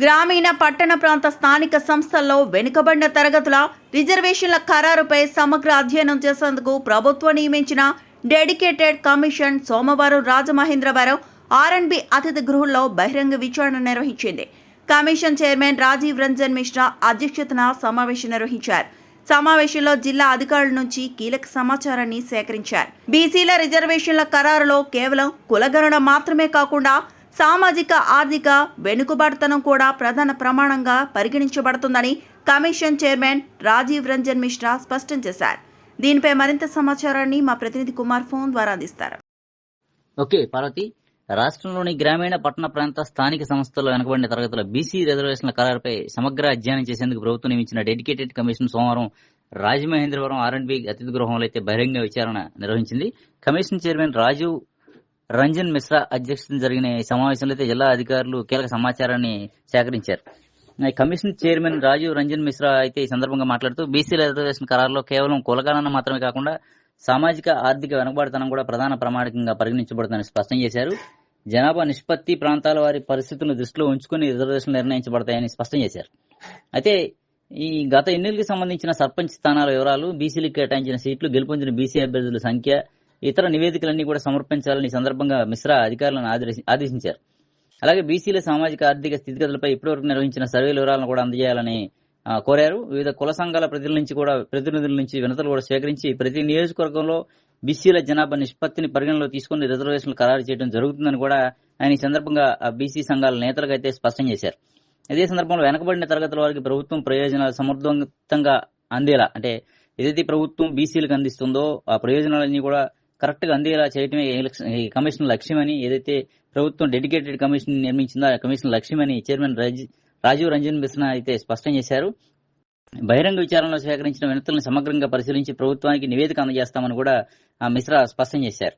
గ్రామీణ పట్టణ ప్రాంత స్థానిక సంస్థల్లో వెనుకబడిన తరగతుల రిజర్వేషన్ల ఖరారుపై సమగ్ర అధ్యయనం చేసేందుకు ప్రభుత్వం నియమించిన డెడికేటెడ్ కమిషన్ సోమవారం రాజమహేంద్రవరం ఆర్ఎండ్బి అతిథి గృహంలో బహిరంగ విచారణ నిర్వహించింది. కమిషన్ చైర్మన్ రాజీవ్ రంజన్ మిశ్రా అధ్యక్షతన సమావేశం నిర్వహించారు. సమావేశంలో జిల్లా అధికారుల నుంచి కీలక సమాచారాన్ని సేకరించారు. బీసీల రిజర్వేషన్ల ఖరారులో కేవలం కులగణన మాత్రమే కాకుండా సామాజిక ఆర్థిక వెనుకబాటుతనం కూడా ప్రధాన ప్రమాణంగా పరిగణించబడుతుందని కమిషన్ చైర్మన్ రాజీవ్ రంజన్ మిశ్రా స్పష్టం చేశారు. దీనిపై మరింత సమాచారాన్ని మా ప్రతినిధి కుమార్ ఫోన్ ద్వారా అందిస్తారు. ఓకే పార్వతి, రాష్ట్రంలోని గ్రామీణ పట్టణ ప్రాంత స్థానిక సంస్థల్లో వెనుకబడిన తరగతుల బీసీ రిజర్వేషన్ల ఖరారుపై సమగ్ర అధ్యయనం చేసేందుకు ప్రభుత్వం నియమించిన డెడికేటెడ్ కమిషన్ సోమవారం రాజమహేంద్రవరం ఆర్ఎండ్బి అతిథి గృహంలో అయితే బహిరంగ విచారణ నిర్వహించింది. కమిషన్ చైర్మన్ రాజీవ్ రంజన్ మిశ్రా అధ్యక్షతన జరిగిన ఈ సమావేశంలో అయితే జిల్లా అధికారులు కీలక సమాచారాన్ని సేకరించారు. కమిషన్ చైర్మన్ రాజీవ్ రంజన్ మిశ్రా అయితే ఈ సందర్భంగా మాట్లాడుతూ బీసీ రిజర్వేషన్ ఖరారులో కేవలం కులగణన మాత్రమే కాకుండా సామాజిక ఆర్థిక వెనుకబాటుతనం కూడా ప్రధాన ప్రమాణికంగా పరిగణించబడుతుందని స్పష్టం చేశారు. జనాభా నిష్పత్తి, ప్రాంతాల వారి పరిస్థితులను దృష్టిలో ఉంచుకుని రిజర్వేషన్లు నిర్ణయించబడతాయని స్పష్టం చేశారు. అయితే ఈ గత ఎన్నికలకు సంబంధించిన సర్పంచ్ స్థానాల వివరాలు, బీసీలకు కేటాయించిన సీట్లు, గెలుపొందిన బీసీ అభ్యర్థుల సంఖ్య, ఇతర నివేదికలన్నీ కూడా సమర్పించాలని ఈ సందర్భంగా మిశ్రా అధికారులను ఆదేశించారు. అలాగే బీసీల సామాజిక ఆర్థిక స్థితిగతులపై ఇప్పటివరకు నిర్వహించిన సర్వేల వివరాలను కూడా అందజేయాలని కోరారు. వివిధ కుల సంఘాల ప్రతినిధుల నుంచి వినతులు కూడా సేకరించి ప్రతి నియోజకవర్గంలో బీసీల జనాభా నిష్పత్తిని పరిగణలో తీసుకుని రిజర్వేషన్లు ఖరారు చేయడం జరుగుతుందని కూడా ఆయన ఈ సందర్భంగా బీసీ సంఘాల నేతలకు అయితే స్పష్టం చేశారు. ఇదే సందర్భంలో వెనకబడిన తరగతుల వారికి ప్రభుత్వం ప్రయోజనాలు సమర్థవంతంగా అందేలా, అంటే ఏదైతే ప్రభుత్వం బీసీలకు అందిస్తుందో ఆ ప్రయోజనాలన్నీ కూడా కరెక్ట్ గా అందేలా చేయడమే ఈ కమిషన్ లక్ష్యమని, ఏదైతే ప్రభుత్వం డెడికేటెడ్ కమిషన్ నిర్మించిందో ఆ కమిషన్ లక్ష్యమని చైర్మన్ రాజీవ్ రంజన్ మిశ్రా అయితే స్పష్టం చేశారు. బహిరంగ విచారణలో సేకరించిన వినతులను సమగ్రంగా పరిశీలించి ప్రభుత్వానికి నివేదిక అందజేస్తామని కూడా మిశ్రా స్పష్టం చేశారు.